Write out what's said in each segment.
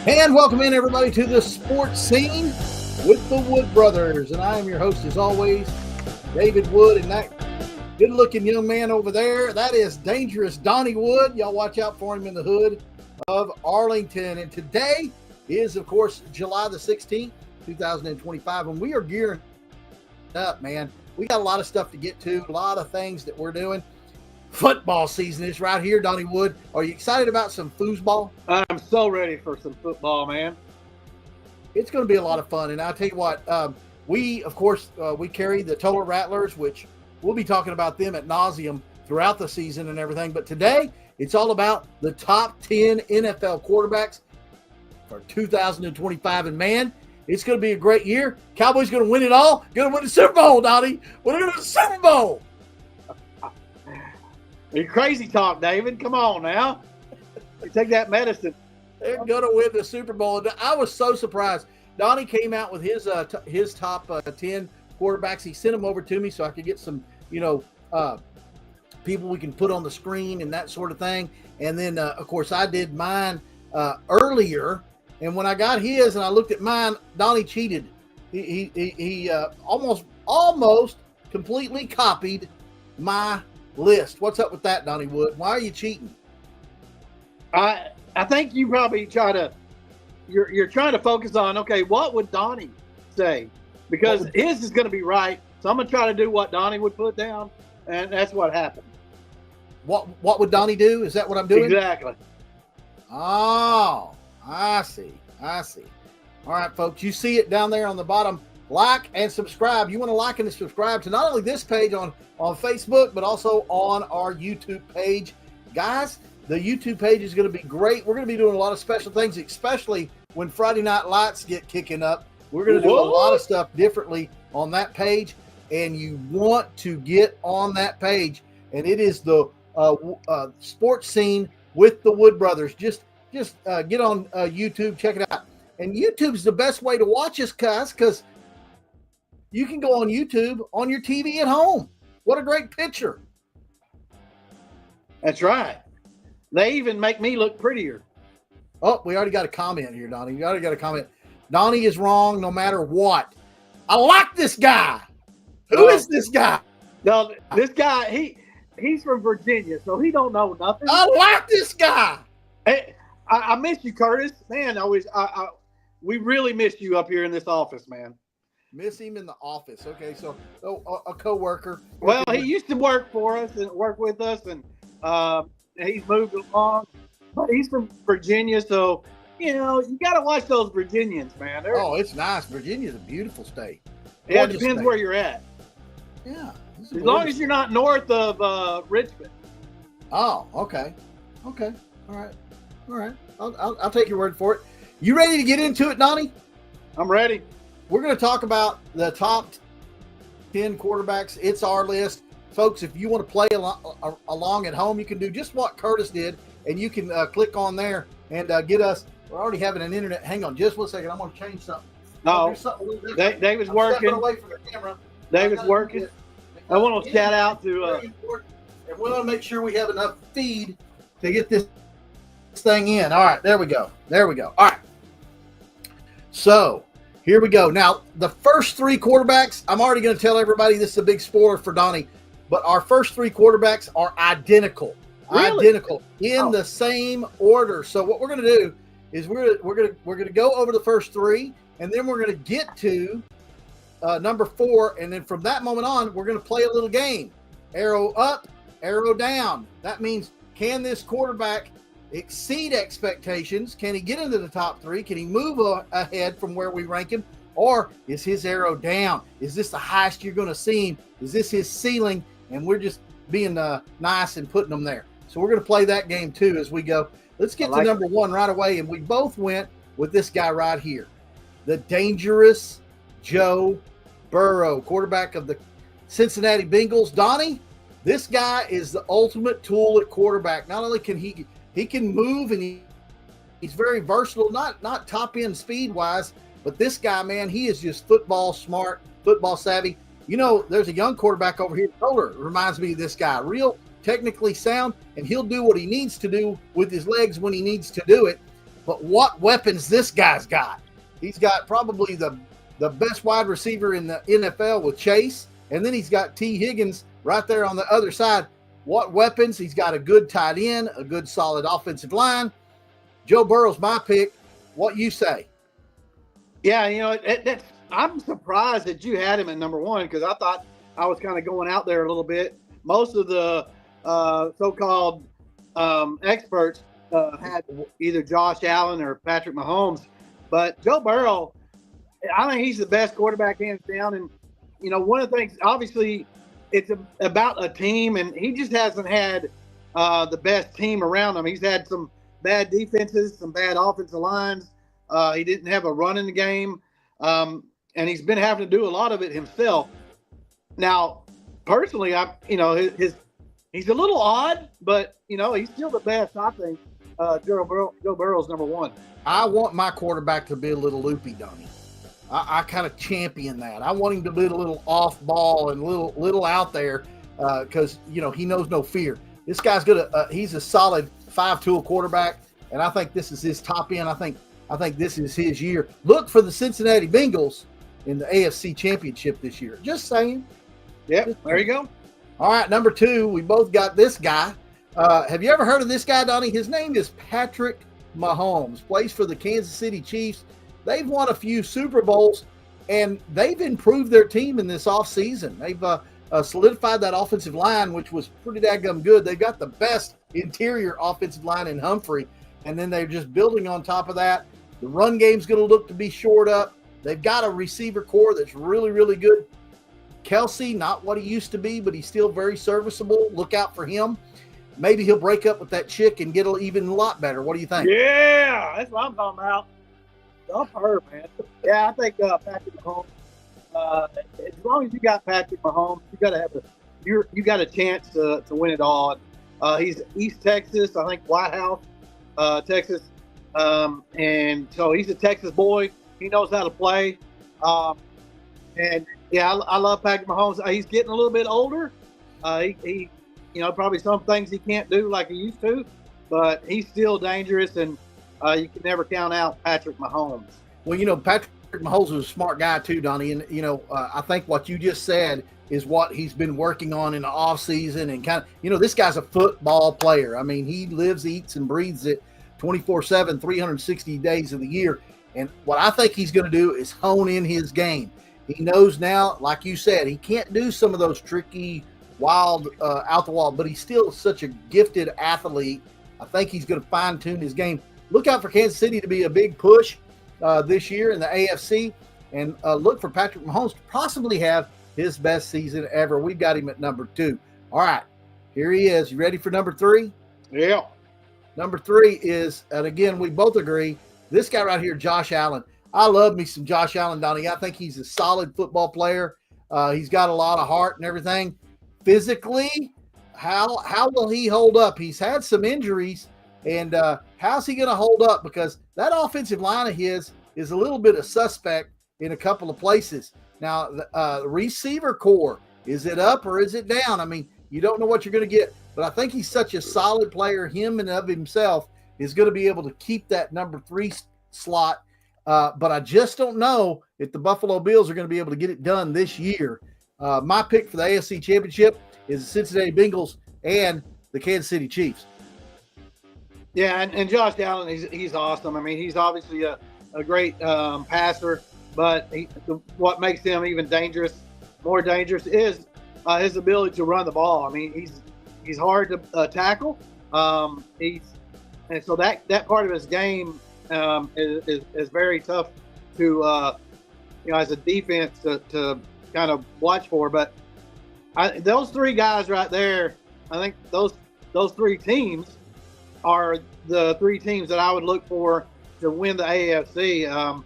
And welcome in, everybody, to the sports scene with the Wood Brothers. And I am your host, as always, David Wood. And that good-looking young man over there, that is Dangerous Donnie Wood. Y'all watch out for him in the hood of Arlington. And today is, of course, July the 16th, 2025. And we are gearing up, man. We got a lot of stuff to get to, a lot of things that we're doing. Football season is right here, Donnie Wood. Are you excited about some foosball? I'm so ready for some football, man. It's going to be a lot of fun. And I'll tell you what, we, of course, we carry the Toller Rattlers, which we'll be talking about them ad nauseum throughout the season and everything. But today, it's all about the top 10 NFL quarterbacks for 2025. And, man, it's going to be a great year. Cowboys going to win it all. Going to win the Super Bowl, Donnie. We're going to win the Super Bowl. You crazy talk, David. Come on now. You take that medicine. They're going to win the Super Bowl. I was so surprised. Donnie came out with his top 10 quarterbacks. He sent them over to me so I could get some, people we can put on the screen and that sort of thing. And then, of course, I did mine earlier. And when I got his and I looked at mine, Donnie cheated. He almost completely copied my list. What's up with that, Donnie Wood? Why are you cheating? I think you probably you're trying to focus on, okay, what would Donnie say? Because his is going to be right. So I'm going to try to do what Donnie would put down. And that's what happened. What would Donnie do? Is that what I'm doing? Exactly. Oh, I see. All right, folks, you see it down there on the bottom. Like and subscribe. You want to like and subscribe to not only this page on Facebook, but also on our YouTube page. Guys, the YouTube page is going to be great. We're going to be doing a lot of special things, especially when Friday Night Lights get kicking up. We're going to do a lot of stuff differently on that page, and you want to get on that page. And it is the sports scene with the Wood Brothers. Just get on YouTube, check it out. And YouTube's the best way to watch us, guys, because you can go on YouTube on your TV at home. What a great picture. That's right. They even make me look prettier. Oh, we already got a comment here, Donnie. We already got a comment. Donnie is wrong no matter what. I like this guy. Who is this guy? No, this guy, he's from Virginia, so he don't know nothing. I like this guy. Hey, I miss you, Curtis. Man, we really miss you up here in this office, man. Miss him in the office. Okay, so a coworker. Well, he used to work for us and work with us, and he's moved along. But he's from Virginia, so you got to watch those Virginians, man. It's nice. Virginia's a beautiful state. Yeah, it depends where you're at. Yeah, as long as you're not north of Richmond. Oh, okay. All right. I'll take your word for it. You ready to get into it, Donnie? I'm ready. We're going to talk about the top 10 quarterbacks. It's our list. Folks, if you want to play along at home, you can do just what Curtis did, and you can click on there and get us. We're already having an internet. Hang on just 1 second. I'm going to change something. No, David's working. Away from the camera. David's working. I want to shout out to. And we want to make sure we have enough feed to get this thing in. All right, there we go. All right. So, here we go. Now, the first three quarterbacks, I'm already going to tell everybody this is a big spoiler for Donnie, but our first three quarterbacks are identical. Really? Identical in the same order. So what we're going to do is we're going to go over the first three, and then we're going to get to number 4, and then from that moment on, we're going to play a little game. Arrow up, arrow down. That means, can this quarterback exceed expectations? Can he get into the top 3? Can he move ahead from where we rank him? Or is his arrow down? Is this the highest you're going to see him? Is this his ceiling? And we're just being nice and putting them there. So we're going to play that game too as we go. Let's get to number 1 right away. And we both went with this guy right here. The Dangerous Joe Burrow, quarterback of the Cincinnati Bengals. Donnie, this guy is the ultimate tool at quarterback. Not only can he can move, and he's very versatile, not top end speed wise, but this guy, man, he is just football smart, football savvy. There's a young quarterback over here, Toller, reminds me of this guy. Real technically sound, and he'll do what he needs to do with his legs when he needs to do it. but what weapons this guy's got. He's got probably the best wide receiver in the NFL with Chase, and then he's got T. Higgins right there on the other side. What weapons? He's got a good tight end, a good solid offensive line. Joe Burrow's my pick. What you say? Yeah, I'm surprised that you had him at number one because I thought I was kind of going out there a little bit. Most of the so-called experts had either Josh Allen or Patrick Mahomes, but Joe Burrow, I think he's the best quarterback hands down. And one of the things, obviously, it's about a team, and he just hasn't had the best team around him. He's had some bad defenses, some bad offensive lines. He didn't have a run in the game, and he's been having to do a lot of it himself. Now, personally, he's a little odd, but he's still the best. I think Joe Burrow's number one. I want my quarterback to be a little loopy, Donnie. I kind of champion that. I want him to be a little off ball and little out there because he knows no fear. This guy's he's a solid 5-tool quarterback, and I think this is his top end. I think this is his year. Look for the Cincinnati Bengals in the AFC Championship this year. Just saying. Yep, there you go. All right, number 2, we both got this guy. Have you ever heard of this guy, Donnie? His name is Patrick Mahomes. Plays for the Kansas City Chiefs. They've won a few Super Bowls, and they've improved their team in this offseason. They've solidified that offensive line, which was pretty daggum good. They've got the best interior offensive line in Humphrey, and then they're just building on top of that. The run game's going to look to be shored up. They've got a receiver core that's really, really good. Kelsey, not what he used to be, but he's still very serviceable. Look out for him. Maybe he'll break up with that chick and get even a lot better. What do you think? Yeah, that's what I'm talking about. Up her, man. Yeah, I think Patrick Mahomes. As long as you got Patrick Mahomes, you got a chance to win it all. He's East Texas, I think White House, Texas, and so he's a Texas boy. He knows how to play, and yeah, I love Patrick Mahomes. He's getting a little bit older. He probably some things he can't do like he used to, but he's still dangerous, and you can never count out Patrick Mahomes. Well, Patrick Mahomes is a smart guy too, Donnie. And, I think what you just said is what he's been working on in the offseason. And kind of, this guy's a football player. I mean, he lives, eats, and breathes it 24/7, 360 days of the year. And what I think he's going to do is hone in his game. He knows now, like you said, he can't do some of those tricky, wild, out the wall, but he's still such a gifted athlete. I think he's going to fine-tune his game. Look out for Kansas City to be a big push this year in the AFC, and look for Patrick Mahomes to possibly have his best season ever. We've got him at number 2. All right, here he is. You ready for number 3? Yeah. Number 3 is, and again, we both agree, this guy right here, Josh Allen. I love me some Josh Allen, Donnie. I think he's a solid football player. He's got a lot of heart and everything. Physically, how will he hold up? He's had some injuries. And how's he going to hold up? Because that offensive line of his is a little bit of suspect in a couple of places. Now, the receiver core, is it up or is it down? I mean, you don't know what you're going to get. But I think he's such a solid player, him and of himself, is going to be able to keep that number 3 slot. But I just don't know if the Buffalo Bills are going to be able to get it done this year. My pick for the AFC Championship is the Cincinnati Bengals and the Kansas City Chiefs. Yeah, and Josh Allen, he's awesome. I mean, he's obviously a great passer, but what makes him even more dangerous is his ability to run the ball. I mean, he's hard to tackle. And so that part of his game is very tough to as a defense to kind of watch for. But those 3 guys right there, I think those 3 teams are the 3 teams that I would look for to win the AFC.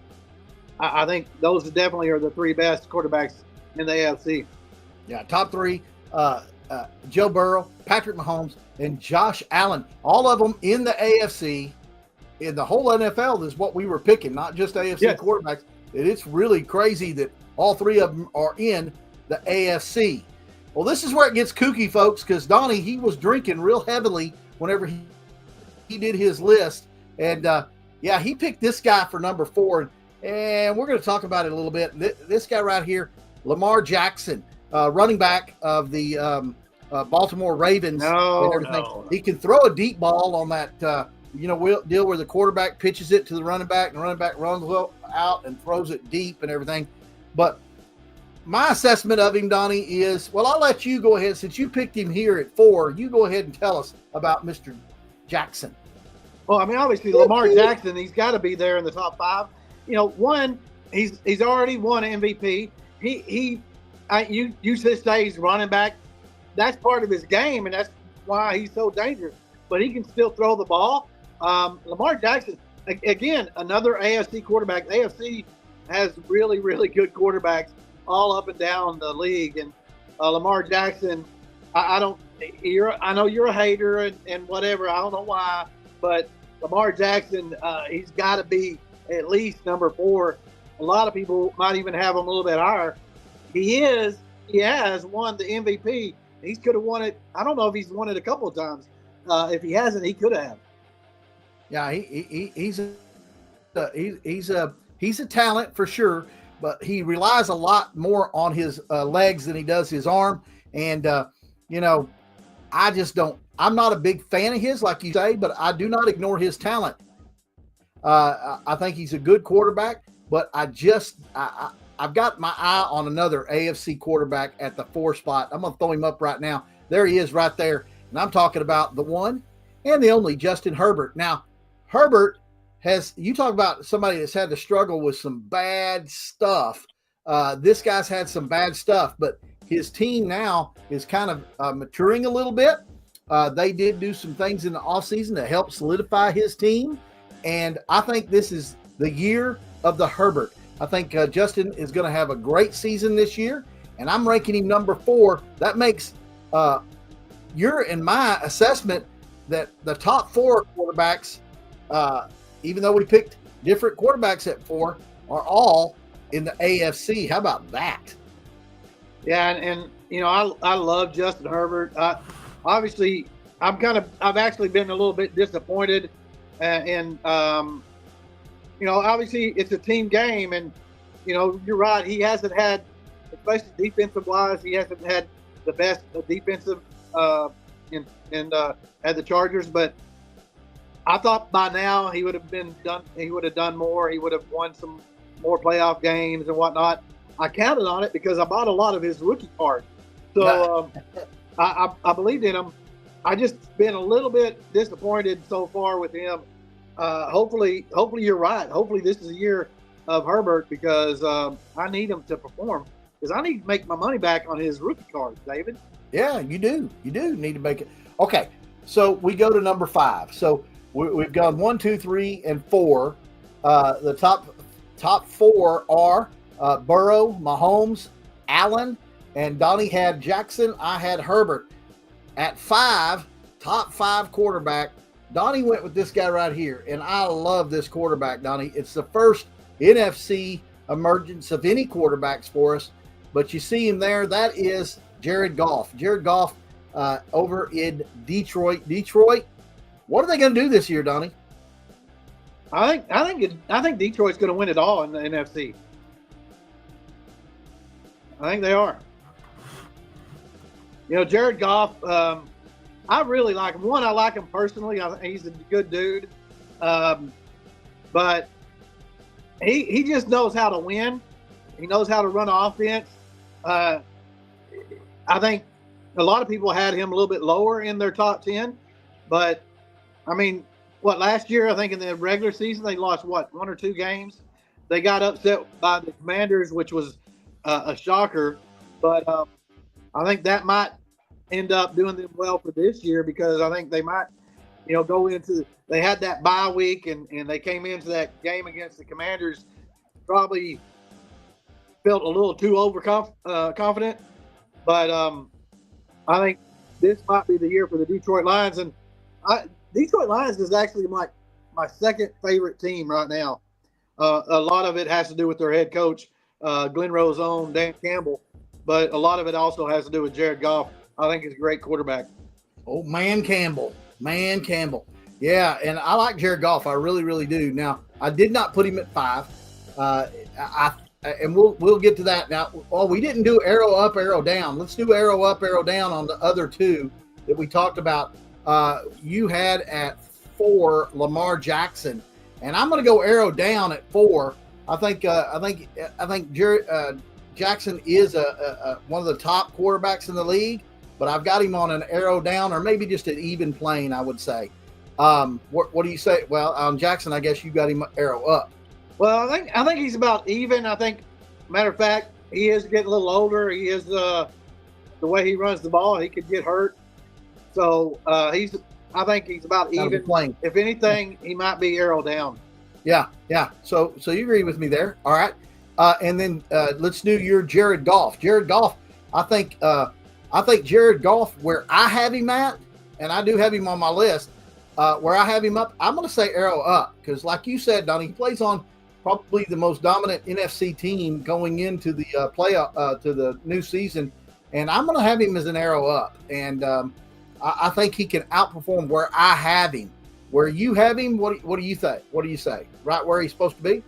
I think those definitely are the 3 best quarterbacks in the AFC. Yeah, top 3, Joe Burrow, Patrick Mahomes, and Josh Allen. All of them in the AFC. In the whole NFL is what we were picking, not just AFC quarterbacks. It's really crazy that all 3 of them are in the AFC. Well, this is where it gets kooky, folks, because Donnie, he was drinking real heavily whenever he did his list. And Yeah, he picked this guy for number 4, and we're going to talk about it a little bit. This guy right here, Lamar Jackson, running back of the Baltimore Ravens. No. He can throw a deep ball on that, deal where the quarterback pitches it to the running back, and the running back runs out and throws it deep and everything. But my assessment of him, Donnie, is, well, I'll let you go ahead. Since you picked him here at 4, you go ahead and tell us about Mr. Jackson. Well, I mean, obviously Lamar Jackson, he's got to be there in the top 5. One, he's already won an MVP. You say he's running back. That's part of his game, and that's why he's so dangerous. But he can still throw the ball. Lamar Jackson, again, another AFC quarterback. The AFC has really, really good quarterbacks all up and down the league. And Lamar Jackson, I know you're a hater and whatever. I don't know why, but Lamar Jackson, he's got to be at least number 4. A lot of people might even have him a little bit higher. He has won the MVP. He could have won it. I don't know if he's won it a couple of times. If he hasn't, he could have. Yeah, he's a talent for sure, but he relies a lot more on his legs than he does his arm. And I just don't. I'm not a big fan of his, like you say, but I do not ignore his talent. I think he's a good quarterback, but I've got my eye on another AFC quarterback at the 4 spot. I'm going to throw him up right now. There he is right there. And I'm talking about the one and the only Justin Herbert. Now, Herbert you talk about somebody that's had to struggle with some bad stuff. This guy's had some bad stuff, but his team now is kind of maturing a little bit. They did do some things in the offseason to help solidify his team. And I think this is the year of the Herbert. I think Justin is going to have a great season this year, and I'm ranking him number 4. That makes your and my assessment that the top 4 quarterbacks, even though we picked different quarterbacks at 4, are all in the AFC. How about that? Yeah, and I love Justin Herbert. Obviously, I've actually been a little bit disappointed, and obviously it's a team game, and you're right. He hasn't had, especially defensive wise, he hasn't had the best defensive at the Chargers. But I thought by now he would have been done. He would have done more. He would have won some more playoff games and whatnot. I counted on it because I bought a lot of his rookie cards. So I believed in him. I just been a little bit disappointed so far with him. Hopefully you're right. Hopefully this is a year of Herbert because I need him to perform because I need to make my money back on his rookie cards, David. Yeah, you do. You do need to make it. Okay, so we go to number 5. So we've gone 1, 2, 3, and 4. The top 4 are Burrow, Mahomes, Allen, and Donnie had Jackson. I had Herbert. At 5, top 5 quarterback, Donnie went with this guy right here, and I love this quarterback, Donnie. It's the first NFC emergence of any quarterbacks for us, but you see him there. That is Jared Goff. Jared Goff over in Detroit. Detroit, what are they going to do this year, Donnie? I think Detroit's going to win it all in the NFC. I think they are. Jared Goff, I really like him. One, I like him personally. I think he's a good dude. But he just knows how to win. He knows how to run offense. I think a lot of people had him a little bit lower in their top 10. But, I mean, last year, I think in the regular season, they lost, 1 or 2 games. They got upset by the Commanders, which was a shocker. But I think that might end up doing them well for this year because I think they might, go into – they had that bye week and they came into that game against the Commanders probably felt a little too confident. But I think this might be the year for the Detroit Lions. And Detroit Lions is actually my second favorite team right now. A lot of it has to do with their head coach, Glenn Rowe's own Dan Campbell. But a lot of it also has to do with Jared Goff. I think he's a great quarterback. Oh, man Campbell. Yeah, and I like Jared Goff. I really, really do. Now, I did not put him at 5. And we'll get to that now. Oh, we didn't do arrow up, arrow down. Let's do arrow up, arrow down on the other two that we talked about. You had at 4 Lamar Jackson, and I'm going to go arrow down at 4. I think Jared Jackson is one of the top quarterbacks in the league, but I've got him on an arrow down or maybe just an even plane, I would say. What do you say? Well, on Jackson, I guess you got him arrow up. Well, I think he's about even. I think, matter of fact, he is getting a little older. He is the way he runs the ball, he could get hurt. So I think he's about even. If anything, he might be arrow down. Yeah. So you agree with me there? All right. And then let's do your Jared Goff. Jared Goff, I think Jared Goff, where I have him at, and I do have him on my list, where I have him up, I'm going to say arrow up because, like you said, Donnie, he plays on probably the most dominant NFC team going into the playoff to the new season, and I'm going to have him as an arrow up. And I think he can outperform where I have him. Where you have him, what do you think? What do you say? Right where he's supposed to be?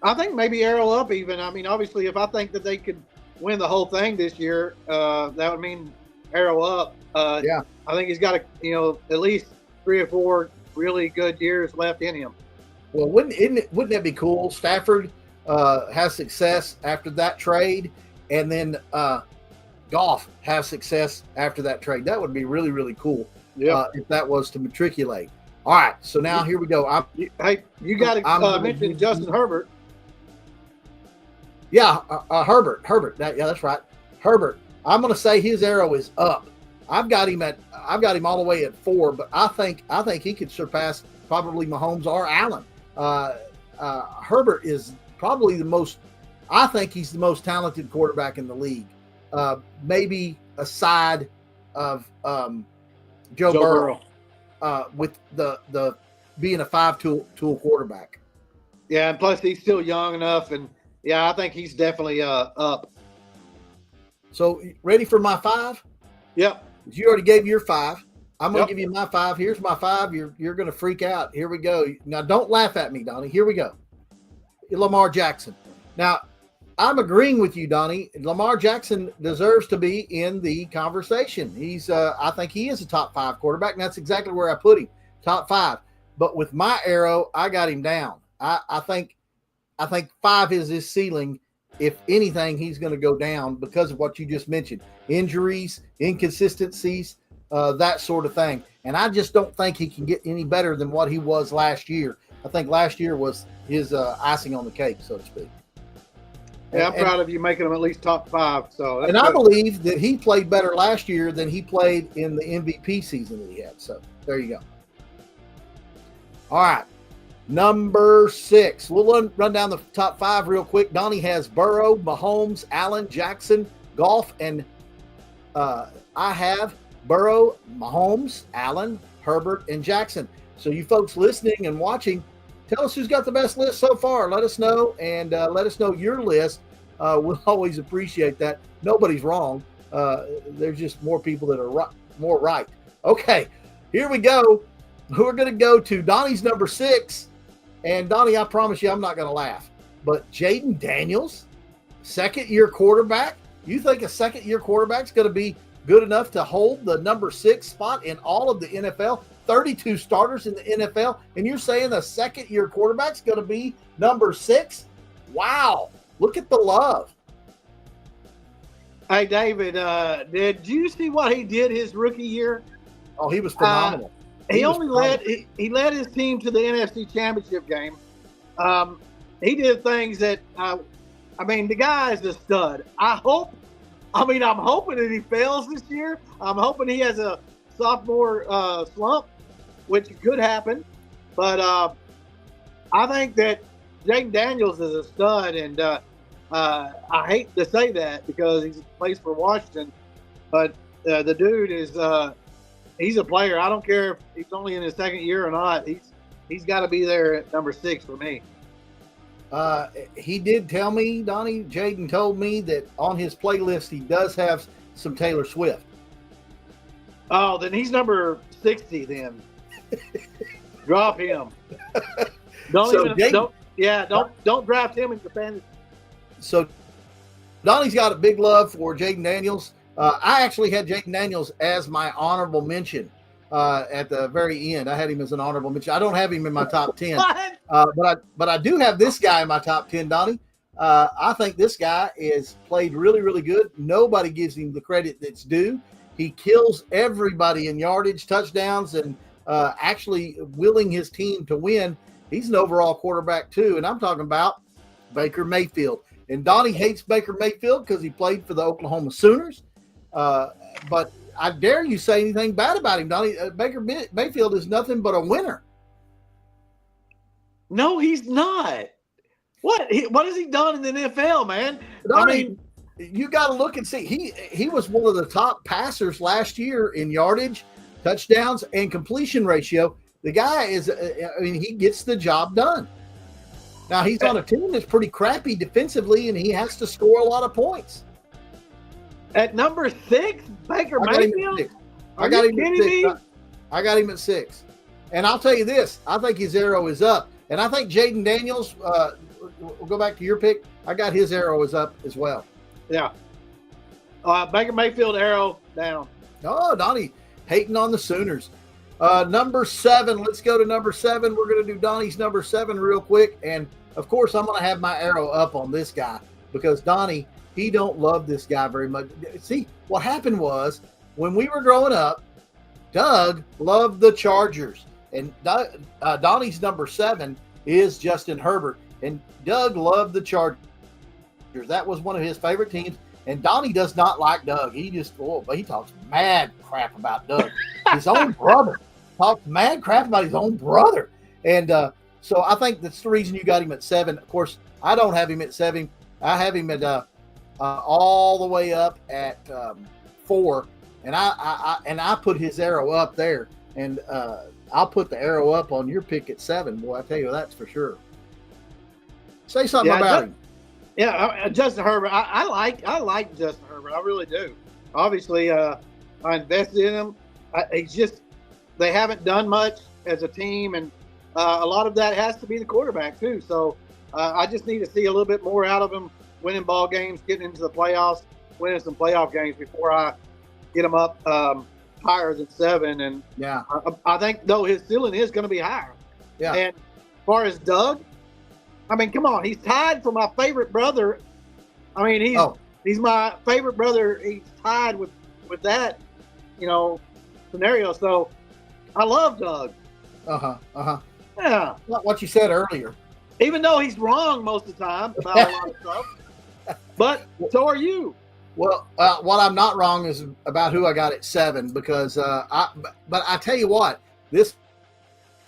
I think maybe arrow up even. I mean, obviously, if I think that they could win the whole thing this year, that would mean arrow up. Yeah. I think he's got at least 3 or 4 really good years left in him. Well, wouldn't that be cool? Stafford has success after that trade, and then Goff has success after that trade. That would be really, really cool. Yeah. If that was to matriculate. All right, so now here we go. You got to mention Justin Herbert. Yeah, Herbert. That's right. Herbert. I'm going to say his arrow is up. I've got him all the way at 4, but I think he could surpass probably Mahomes or Allen. Herbert is probably I think he's the most talented quarterback in the league. Maybe aside of Joe Burrow. With the being a 5-tool quarterback. Yeah, and plus he's still young enough, and I think he's definitely up. So ready for my 5? Yep. You already gave your 5. I'm going to give you my 5. Here's my 5. You're going to freak out. Here we go. Now don't laugh at me, Donnie. Here we go. Lamar Jackson. Now I'm agreeing with you, Donnie. Lamar Jackson deserves to be in the conversation. He's, I think he is a top 5 quarterback, and that's exactly where I put him, top 5. But with my arrow, I got him down. I think 5 is his ceiling. If anything, he's going to go down because of what you just mentioned: injuries, inconsistencies, that sort of thing. And I just don't think he can get any better than what he was last year. I think last year was his icing on the cake, so to speak. Yeah, I'm proud of you making him at least top 5. So, and I believe that he played better last year than he played in the MVP season that he had. So there you go. All right, number 6. We'll run down the top 5 real quick. Donnie has Burrow, Mahomes, Allen, Jackson, Goff, and I have Burrow, Mahomes, Allen, Herbert, and Jackson. So you folks listening and watching, tell us who's got the best list so far. Let us know, and let us know your list. We'll always appreciate that. Nobody's wrong. There's just more people that are more right. Okay, here we go. We're going to go to Donnie's number 6. And Donnie, I promise you I'm not going to laugh. But Jayden Daniels, second-year quarterback. You think a second-year quarterback's going to be good enough to hold the number 6 spot in all of the NFL? 32 starters in the NFL, and you're saying a second-year quarterback's going to be number 6? Wow. Look at the love. Hey, David, did you see what he did his rookie year? Oh, he was phenomenal. He led his team to the NFC Championship game. He did things that, the guy is a stud. I'm hoping that he fails this year. I'm hoping he has a sophomore slump, which could happen. But I think that Jayden Daniels is a stud, and I hate to say that because he plays for Washington, but the dude is he's a player. I don't care if he's only in his second year or not. He's got to be there at number 6 for me. He did tell me, Donnie, Jayden told me that on his playlist he does have some Taylor Swift. Oh, then he's number 60 then. Drop him. Don't draft him in your fantasy. So Donnie's got a big love for Jaden Daniels. I actually had Jaden Daniels as my honorable mention at the very end. I had him as an honorable mention. I don't have him in my top 10, but I do have this guy in my top 10, Donnie. I think this guy is played really, really good. Nobody gives him the credit that's due. He kills everybody in yardage, touchdowns, and actually willing his team to win. He's an overall quarterback too, and I'm talking about Baker Mayfield. And Donnie hates Baker Mayfield because he played for the Oklahoma Sooners. But I dare you say anything bad about him, Donnie. Baker Mayfield is nothing but a winner. No, he's not. What has he done in the NFL, man? Donnie, you got to look and see. He was one of the top passers last year in yardage, touchdowns, and completion ratio. The guy is, he gets the job done. Now, he's on a team that's pretty crappy defensively, and he has to score a lot of points. At number 6, Baker Mayfield? I got him at 6. And I'll tell you this, I think his arrow is up. And I think Jaden Daniels, we'll go back to your pick, I got his arrow is up as well. Yeah. Baker Mayfield, arrow down. Oh, Donnie hating on the Sooners. Number 7, let's go to number 7. We're going to do Donnie's number 7 real quick. And, of course, I'm going to have my arrow up on this guy because Donnie, he don't love this guy very much. See, what happened was when we were growing up, Doug loved the Chargers. And Donnie's number 7 is Justin Herbert. And Doug loved the Chargers. That was one of his favorite teams. And Donnie does not like Doug. He talks mad crap about Doug. His own brother. Talks mad crap about his own brother. And so I think that's the reason you got him at 7. Of course, I don't have him at 7. I have him at all the way up at 4. And I put his arrow up there. And I'll put the arrow up on your pick at 7. Boy, I tell you, that's for sure. Say something about him. Yeah, Justin Herbert. I like Justin Herbert. I really do. Obviously, I invested in him. They haven't done much as a team, and a lot of that has to be the quarterback too. So I just need to see a little bit more out of him, winning ball games, getting into the playoffs, winning some playoff games before I get him up higher than 7. And yeah, I think though his ceiling is going to be higher. Yeah. And as far as Doug, I mean, come on, he's tied for my favorite brother. I mean, he's my favorite brother. He's tied with that, scenario. So I love Doug. Yeah. Not what you said earlier. Even though he's wrong most of the time about a lot of stuff. But so are you. Well, what I'm not wrong is about who I got at 7 because but I tell you what, this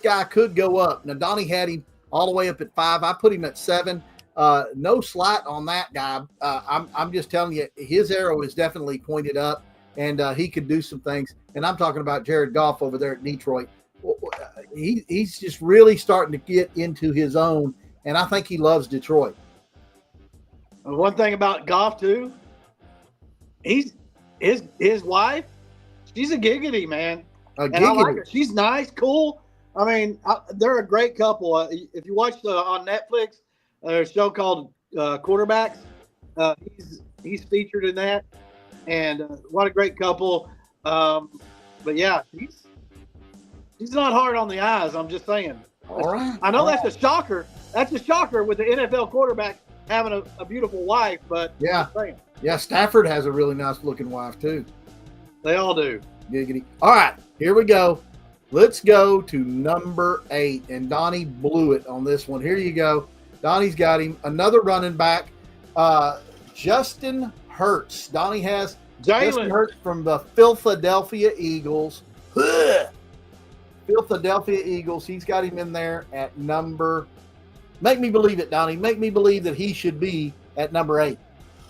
guy could go up. Now, Donnie had him all the way up at 5. I put him at 7. No slight on that guy. I'm just telling you, his arrow is definitely pointed up, and he could do some things. And I'm talking about Jared Goff over there at Detroit. He's just really starting to get into his own, and I think he loves Detroit. One thing about Goff too, his wife, she's a giggity, man. And I like her. She's nice, cool. I mean, they're a great couple. If you watch on Netflix, a show called Quarterbacks, he's featured in that, and what a great couple. But yeah, he's not hard on the eyes. I'm just saying. All right. I know that's a shocker. That's a shocker with the NFL quarterback having a beautiful wife, but yeah, Stafford has a really nice looking wife too. They all do. Giggity. All right, here we go. Let's go to number 8, and Donnie blew it on this one. Here you go. Donnie's got him. Another running back, Justin Hurts. Donnie has Justin Hurts from the Philadelphia Eagles. Philadelphia Eagles. He's got him in there at number. Make me believe it, Donnie. Make me believe that he should be at number 8.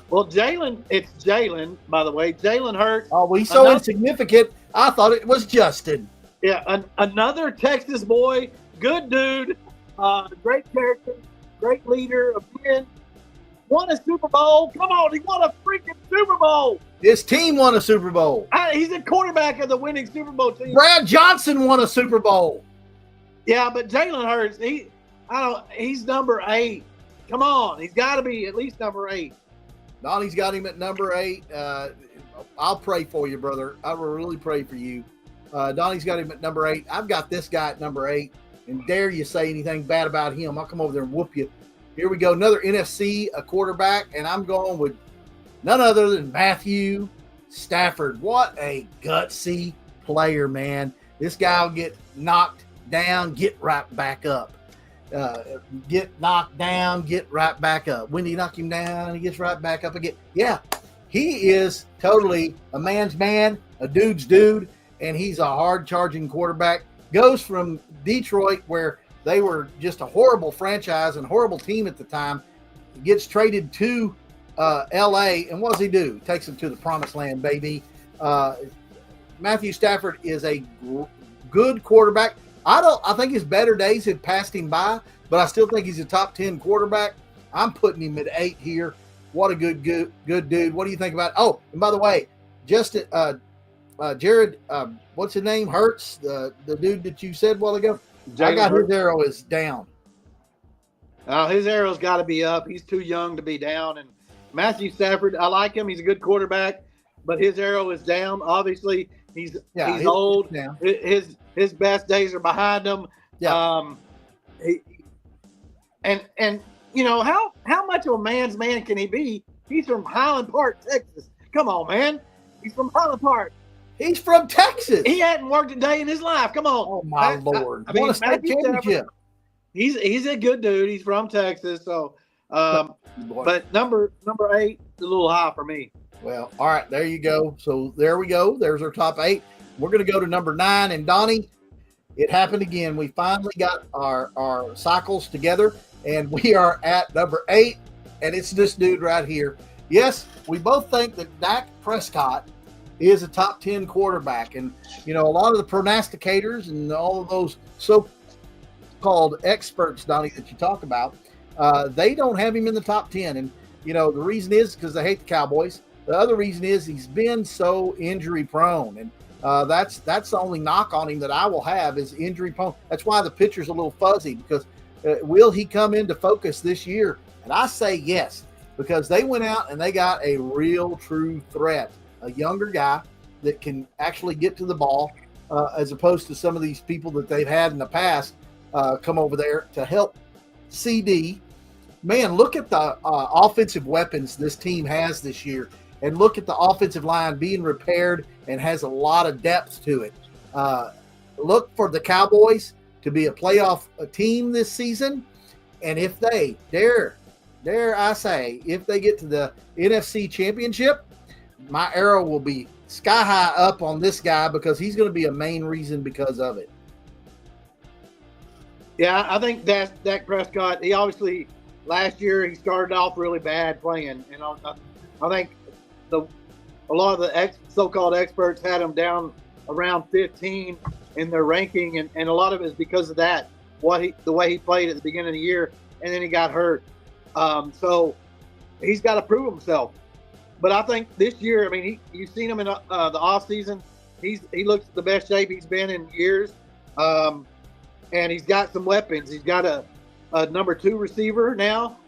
Well, it's Jalen, by the way. Jalen Hurts. Oh, well, he's so insignificant. I thought it was Justin. Yeah, another Texas boy, good dude, great character, great leader. Again, won a Super Bowl. Come on, he won a freaking Super Bowl. His team won a Super Bowl. He's the quarterback of the winning Super Bowl team. Brad Johnson won a Super Bowl. Yeah, but Jalen Hurts, he's number 8. Come on, he's got to be at least number 8. Donnie's got him at number 8. I'll pray for you, brother. I will really pray for you. Donnie's got him at number 8. I've got this guy at number 8. And dare you say anything bad about him, I'll come over there and whoop you. Here we go. Another NFC, a quarterback, and I'm going with none other than Matthew Stafford. What a gutsy player, man. This guy will get knocked down, get right back up. Get knocked down, get right back up. When you knock him down, he gets right back up again. Yeah, he is totally a man's man, a dude's dude, and he's a hard-charging quarterback. Goes from Detroit, where they were just a horrible franchise and horrible team at the time, gets traded to L.A., and what does he do? Takes him to the promised land, baby. Matthew Stafford is a good quarterback. I think his better days have passed him by, but I still think he's a top 10 quarterback. I'm putting him at 8 here. What a good dude. What do you think about it? Oh, and by the way, Justin Jared, what's his name? Hurts, the dude that you said a while ago. I got his arrow is down. His arrow's got to be up. He's too young to be down. And Matthew Stafford, I like him. He's a good quarterback, but his arrow is down. Obviously, he's old. Down. His best days are behind him. Yeah. And you know how much of a man's man can he be? He's from Highland Park, Texas. Come on, man. He's from Highland Park. He's from Texas. He hadn't worked a day in his life. Come on. Oh my Lord! I mean, what a state championship. He's a good dude. He's from Texas, so. But number 8 is a little high for me. Well, all right, there you go. So there we go. There's our top 8. We're going to go to number 9, and Donnie, it happened again. We finally got our cycles together, and we are at number 8, and it's this dude right here. Yes, we both think that Dak Prescott is a top 10 quarterback, and you know, a lot of the prognosticators and all of those so-called experts, Donnie, that you talk about, they don't have him in the top 10, and you know, the reason is because they hate the Cowboys. The other reason is he's been so injury prone, and that's the only knock on him that I will have is injury prone. That's why the pitcher's a little fuzzy, because will he come into focus this year? And I say yes, because they went out and they got a real true threat, a younger guy that can actually get to the ball, as opposed to some of these people that they've had in the past come over there to help CD. Man, look at the offensive weapons this team has this year, and look at the offensive line being repaired and has a lot of depth to it. Look for the Cowboys to be a playoff team this season, and if they dare I say, if they get to the NFC Championship, my arrow will be sky high up on this guy, because he's going to be a main reason because of it. Yeah, I think Dak Prescott, he obviously last year he started off really bad playing, and I think a lot of the so-called experts had him down around 15 in their ranking, and a lot of it is because of that, the way he played at the beginning of the year, and then he got hurt. So he's got to prove himself. But I think this year, I mean, you've seen him in the offseason. He looks the best shape he's been in years, and he's got some weapons. He's got a number 2 receiver now.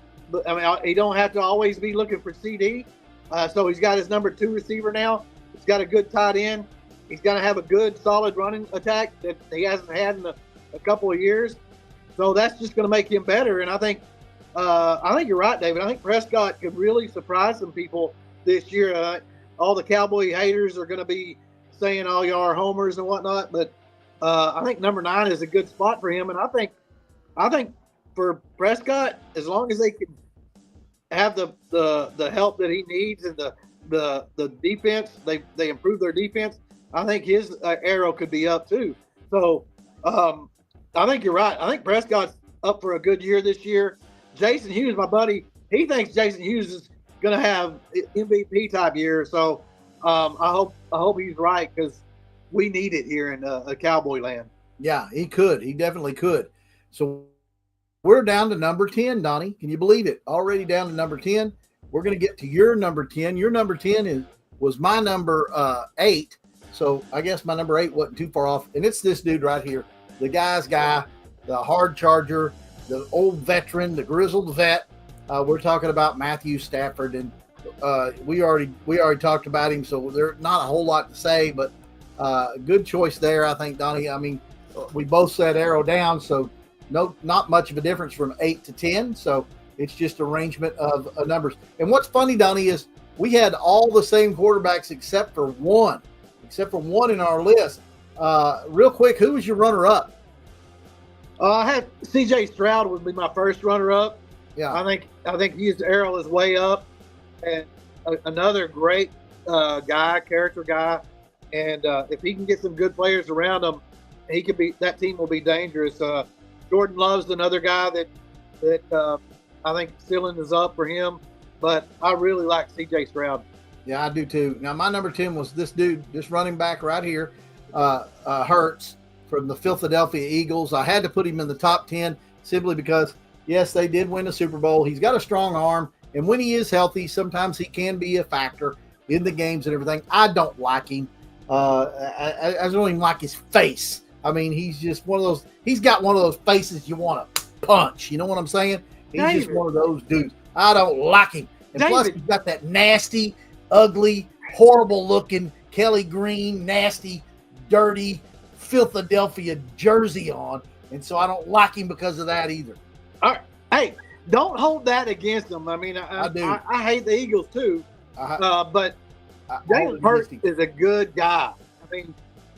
I mean, he don't have to always be looking for CD. So he's got his number 2 receiver now. He's got a good tight end. He's going to have a good, solid running attack that he hasn't had in a couple of years. So that's just going to make him better. And I think you're right, David. I think Prescott could really surprise some people this year. All the Cowboy haters are going to be saying, "Oh, y'all are homers and whatnot." But I think number 9 is a good spot for him. And I think for Prescott, as long as they can have the help that he needs and the defense, they improve their defense, I think his arrow could be up too. So I think you're right. I think Prescott's up for a good year this year. Jason Hughes, my buddy, he thinks Jason Hughes is going to have MVP type year. So I hope he's right, because we need it here in Cowboy land. Yeah, he could. He definitely could. So we're down to number 10, Donnie. Can you believe it? Already down to number 10. We're going to get to your number 10. Your number 10 was my number 8. So I guess my number 8 wasn't too far off. And it's this dude right here, the guy's guy, the hard charger, the old veteran, the grizzled vet. We're talking about Matthew Stafford, and we already talked about him, so there's not a whole lot to say, but good choice there, I think, Donnie. I mean, we both said arrow down, so not much of a difference from 8 to 10. So it's just arrangement of numbers. And what's funny, Donnie, is we had all the same quarterbacks except for one in our list. Real quick, who was your runner-up? I had C.J. Stroud would be my first runner-up. Yeah, I think his arrow is way up, and another great character guy. And if he can get some good players around him, that team will be dangerous. Jordan Love's another guy that I think ceiling is up for him, but I really like C.J. Stroud. Yeah, I do too. Now my number 10 was this dude, this running back right here, Hurts from the Philadelphia Eagles. I had to put him in the top 10 simply because, yes, they did win a Super Bowl. He's got a strong arm, and when he is healthy, sometimes he can be a factor in the games and everything. I don't like him. I don't even like his face. I mean, he's just one of those. He's got one of those faces you want to punch. You know what I'm saying? He's just one of those dudes. I don't like him. And plus, he's got that nasty, ugly, horrible-looking Kelly Green, nasty, dirty Philadelphia jersey on, and so I don't like him because of that either. All right. Hey, don't hold that against him. I mean, I do. I hate the Eagles too, but Jalen Hurts is a good guy. I mean,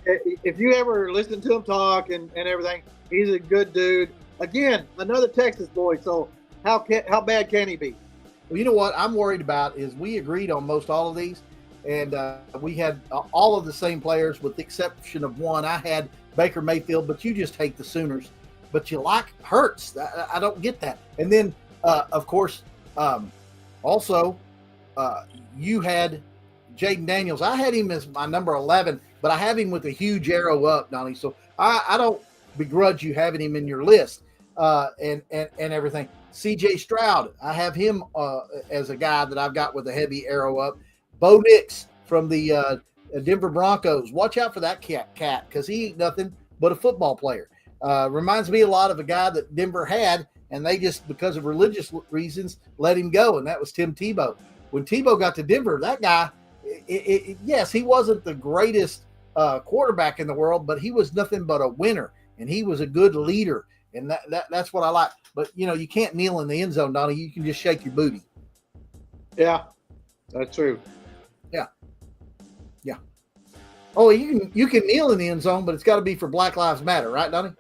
if you ever listen to him talk and everything, he's a good dude. Again, another Texas boy. So how bad can he be? Well, you know what I'm worried about is we agreed on most all of these, and we had all of the same players with the exception of one. I had Baker Mayfield, but you just hate the Sooners. But you like Hurts. I don't get that. And then, of course, also you had Jaden Daniels. I had him as my number 11, but I have him with a huge arrow up, Donnie. So I don't begrudge you having him in your list and everything. C.J. Stroud, I have him as a guy that I've got with a heavy arrow up. Bo Nix from the Denver Broncos. Watch out for that cat because he ain't nothing but a football player. Reminds me a lot of a guy that Denver had, and they just, because of religious reasons, let him go, and that was Tim Tebow. When Tebow got to Denver, that guy, yes, he wasn't the greatest quarterback in the world, but he was nothing but a winner, and he was a good leader, and that's what I like. But, you know, you can't kneel in the end zone, Donnie. You can just shake your booty. Yeah, that's true. Yeah. Oh, you can kneel in the end zone, but it's got to be for Black Lives Matter, right, Donnie?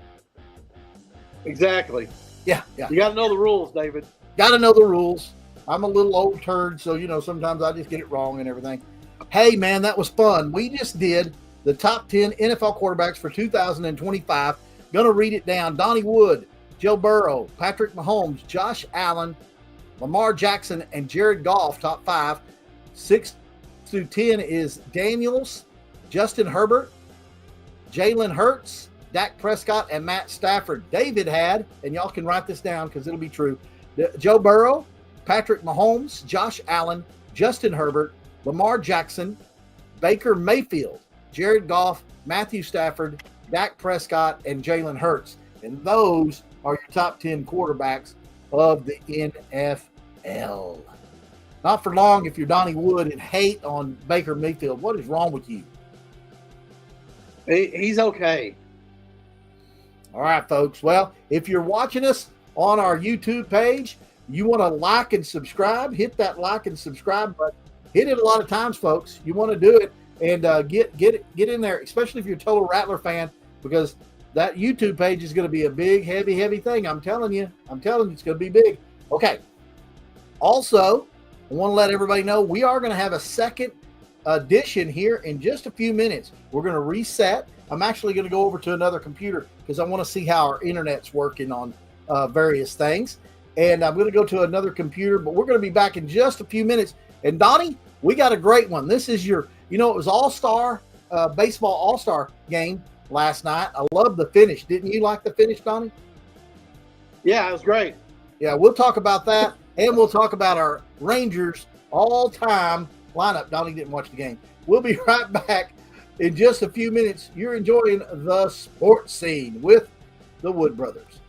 Exactly. Yeah. You got to know the rules, David. Got to know the rules. I'm a little old turd, so, you know, sometimes I just get it wrong and everything. Hey, man, that was fun. We just did the top 10 NFL quarterbacks for 2025. Going to read it down. Donnie Wood, Joe Burrow, Patrick Mahomes, Josh Allen, Lamar Jackson, and Jared Goff, top 5. 6 through 10 is Daniels, Justin Herbert, Jalen Hurts, Dak Prescott, and Matt Stafford. David had, and y'all can write this down because it'll be true, Joe Burrow, Patrick Mahomes, Josh Allen, Justin Herbert, Lamar Jackson, Baker Mayfield, Jared Goff, Matthew Stafford, Dak Prescott, and Jalen Hurts. And those are your top 10 quarterbacks of the NFL. Not for long if you're Donnie Wood and hate on Baker Mayfield. What is wrong with you? He's okay. All right, folks. Well, if you're watching us on our YouTube page, you want to like and subscribe, hit that like and subscribe button. Hit it a lot of times, folks. You want to do it and get in there, especially if you're a total Rattler fan, because that YouTube page is going to be a big, heavy thing. I'm telling you, it's going to be big. Okay. Also, I want to let everybody know we are going to have a second edition here in just a few minutes. We're going to reset. I'm actually going to go over to another computer because I want to see how our internet's working on various things. And I'm going to go to another computer, but we're going to be back in just a few minutes. And Donnie, we got a great one. This is it was All-Star, baseball All-Star game last night. I love the finish. Didn't you like the finish, Donnie? Yeah, it was great. Yeah, we'll talk about that, and we'll talk about our Rangers all-time lineup. Donnie didn't watch the game. We'll be right back in just a few minutes. You're enjoying the sports scene with the Wood Brothers.